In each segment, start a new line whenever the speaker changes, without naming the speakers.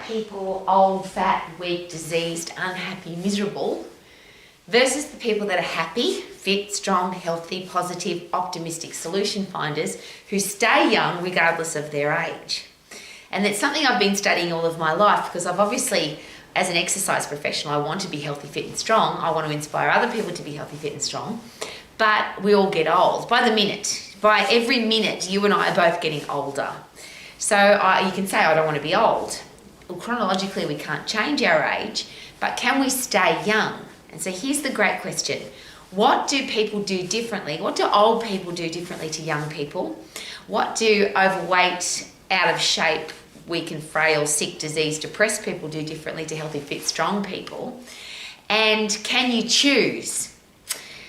people old, fat, weak, diseased, unhappy, miserable versus the people that are happy, fit, strong, healthy, positive, optimistic solution finders who stay young regardless of their age. And it's something I've been studying all of my life because I've obviously, as an exercise professional, I want to be healthy, fit and strong. I want to inspire other people to be healthy, fit and strong. But we all get old by the minute. By every minute, you and I are both getting older. So you can say, I don't want to be old. Well, chronologically, we can't change our age, but can we stay young? And so here's the great question. What do people do differently? What do old people do differently to young people? What do overweight, out of shape, weak and frail, sick, diseased, depressed people do differently to healthy, fit, strong people? And can you choose?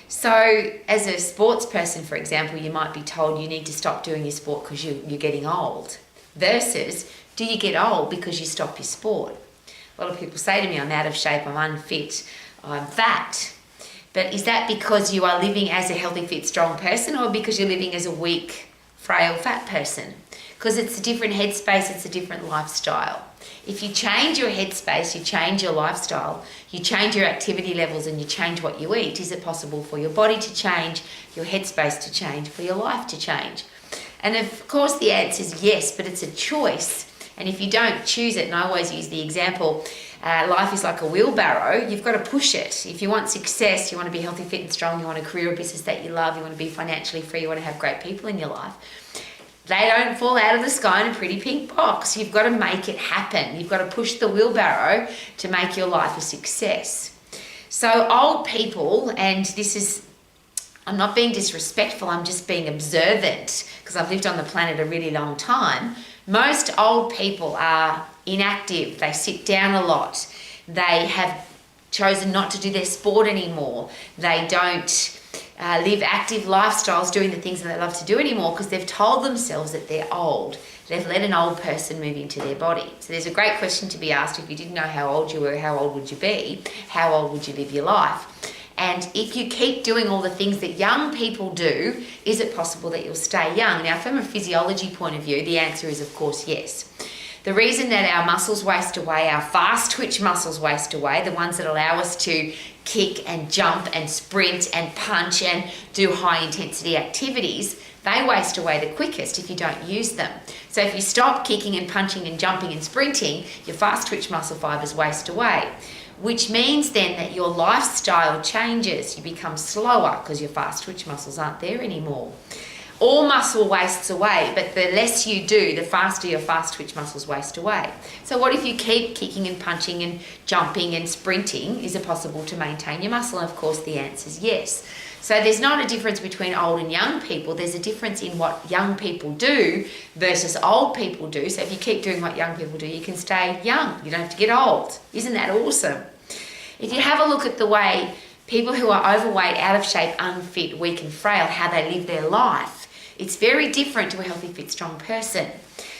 So as a sports person, for example, you might be told you need to stop doing your sport because you're getting old. Versus, do you get old because you stop your sport? A lot of people say to me, I'm out of shape, I'm unfit, I'm fat. But is that because you are living as a healthy, fit, strong person or because you're living as a weak, frail, fat person? Because it's a different headspace, it's a different lifestyle. If you change your headspace, you change your lifestyle, you change your activity levels and you change what you eat, is it possible for your body to change, your headspace to change, for your life to change? And of course the answer is yes, but it's a choice. And if you don't choose it, and I always use the example, life is like a wheelbarrow, you've got to push it. If you want success, you want to be healthy, fit and strong, you want a career or business that you love, you want to be financially free, you want to have great people in your life. They don't fall out of the sky in a pretty pink box. You've got to make it happen. You've got to push the wheelbarrow to make your life a success. So old people, and this is, I'm not being disrespectful, I'm just being observant because I've lived on the planet a really long time. Most old people are inactive. They sit down a lot. They have chosen not to do their sport anymore. They don't live active lifestyles doing the things that they love to do anymore because they've told themselves that they're old. They've let an old person move into their body. So there's a great question to be asked. If you didn't know how old you were, how old would you be? How old would you live your life? And if you keep doing all the things that young people do, is it possible that you'll stay young? Now, from a physiology point of view, the answer is, of course, yes. The reason that our muscles waste away, our fast twitch muscles waste away, the ones that allow us to kick and jump and sprint and punch and do high intensity activities, they waste away the quickest if you don't use them. So if you stop kicking and punching and jumping and sprinting, your fast twitch muscle fibers waste away. Which means then that your lifestyle changes. You become slower because your fast twitch muscles aren't there anymore. All muscle wastes away, but the less you do, the faster your fast twitch muscles waste away. So what if you keep kicking and punching and jumping and sprinting? Is it possible to maintain your muscle? And of course the answer is yes. So there's not a difference between old and young people. There's a difference in what young people do versus old people do. So if you keep doing what young people do, you can stay young. You don't have to get old. Isn't that awesome? If you have a look at the way people who are overweight, out of shape, unfit, weak and frail, how they live their life, it's very different to a healthy, fit, strong person.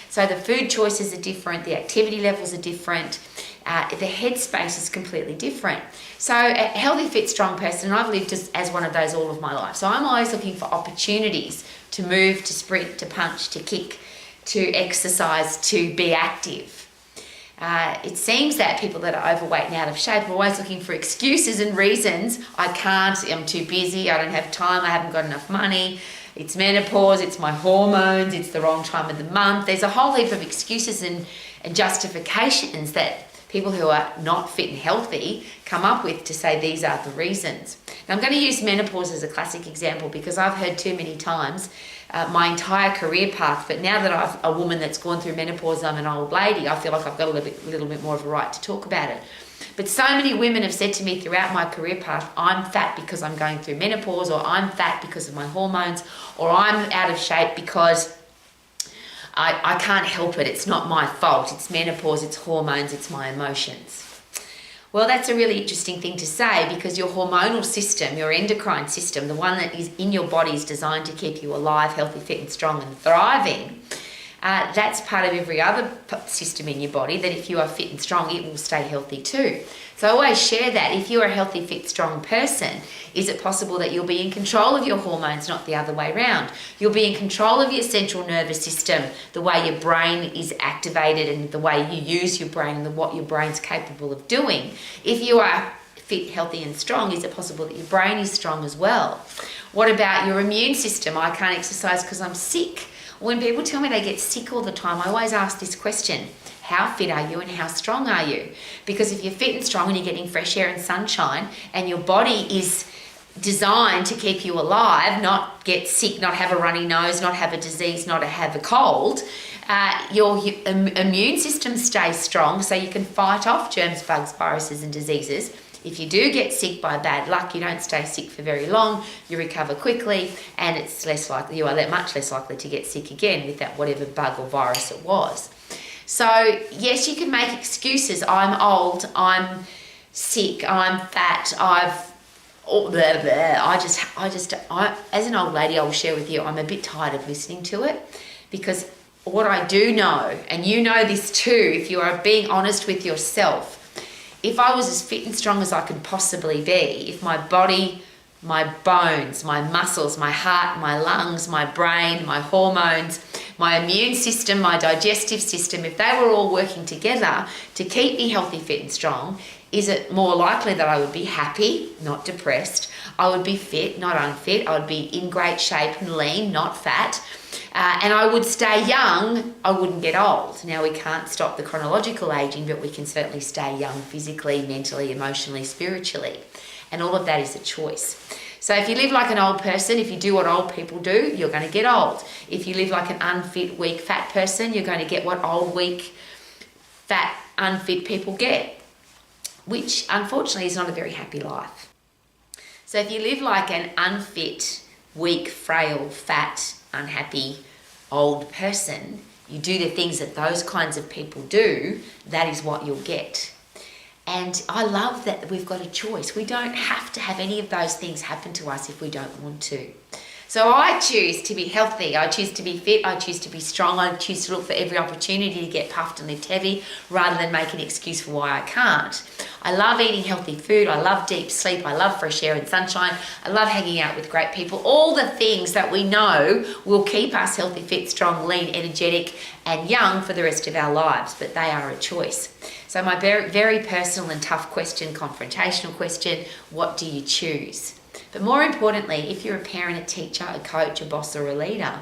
So the food choices are different, the activity levels are different, the headspace is completely different. So a healthy, fit, strong person, and I've lived as one of those all of my life. So I'm always looking for opportunities to move, to sprint, to punch, to kick, to exercise, to be active. It seems that people that are overweight and out of shape are always looking for excuses and reasons. I can't, I'm too busy, I don't have time, I haven't got enough money, it's menopause, it's my hormones, it's the wrong time of the month. There's a whole heap of excuses and justifications that people who are not fit and healthy come up with to say these are the reasons. Now I'm going to use menopause as a classic example because I've heard too many times my entire career path, but now that I'm a woman that's gone through menopause, I'm an old lady, I feel like I've got a little bit more of a right to talk about it. But so many women have said to me throughout my career path, I'm fat because I'm going through menopause, or I'm fat because of my hormones, or I'm out of shape because I can't help it, it's not my fault, it's menopause, it's hormones, it's my emotions. Well, that's a really interesting thing to say because your hormonal system, your endocrine system, the one that is in your body is designed to keep you alive, healthy, fit and strong and thriving, that's part of every other system in your body, that if you are fit and strong, it will stay healthy too. So I always share that. If you're a healthy, fit, strong person, is it possible that you'll be in control of your hormones, not the other way around? You'll be in control of your central nervous system, the way your brain is activated and the way you use your brain and what your brain's capable of doing. If you are fit, healthy and strong, is it possible that your brain is strong as well? What about your immune system? I can't exercise because I'm sick. When people tell me they get sick all the time, I always ask this question: how fit are you and how strong are you? Because if you're fit and strong and you're getting fresh air and sunshine and your body is designed to keep you alive, not get sick, not have a runny nose, not have a disease, not have a cold, your immune system stays strong so you can fight off germs, bugs, viruses and diseases. If you do get sick by bad luck, you don't stay sick for very long, you recover quickly, and it's less likely, you are much less likely to get sick again with that whatever bug or virus it was. So yes, you can make excuses. I'm old, I'm sick, I'm fat, as an old lady, I will share with you, I'm a bit tired of listening to it, because what I do know, and you know this too, if you are being honest with yourself, if I was as fit and strong as I could possibly be, if my body, my bones, my muscles, my heart, my lungs, my brain, my hormones, my immune system, my digestive system, if they were all working together to keep me healthy, fit and strong, is it more likely that I would be happy, not depressed? I would be fit, not unfit. I would be in great shape and lean, not fat. And I would stay young, I wouldn't get old. Now, we can't stop the chronological aging, but we can certainly stay young physically, mentally, emotionally, spiritually. And all of that is a choice. So if you live like an old person, if you do what old people do, you're going to get old. If you live like an unfit, weak, fat person, you're going to get what old, weak, fat, unfit people get, which unfortunately is not a very happy life. So if you live like an unfit, weak, frail, fat, unhappy, old person, you do the things that those kinds of people do, that is what you'll get. And I love that we've got a choice. We don't have to have any of those things happen to us if we don't want to. So I choose to be healthy, I choose to be fit, I choose to be strong, I choose to look for every opportunity to get puffed and lift heavy rather than make an excuse for why I can't. I love eating healthy food, I love deep sleep, I love fresh air and sunshine, I love hanging out with great people, all the things that we know will keep us healthy, fit, strong, lean, energetic and young for the rest of our lives, but they are a choice. So my very, very personal and tough question, confrontational question, what do you choose? But more importantly, if you're a parent, a teacher, a coach, a boss or a leader,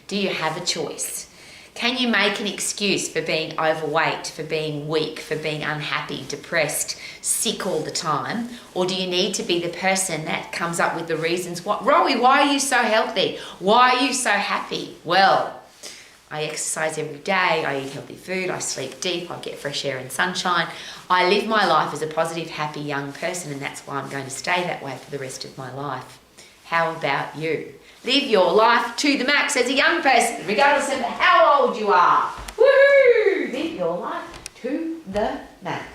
do you have a choice? Can you make an excuse for being overweight, for being weak, for being unhappy, depressed, sick all the time? Or do you need to be the person that comes up with the reasons, Rowie, why are you so healthy? Why are you so happy? Well, I exercise every day, I eat healthy food, I sleep deep, I get fresh air and sunshine. I live my life as a positive, happy young person, and that's why I'm going to stay that way for the rest of my life. How about you? Live your life to the max as a young person, regardless of how old you are. Woohoo! Live your life to the max.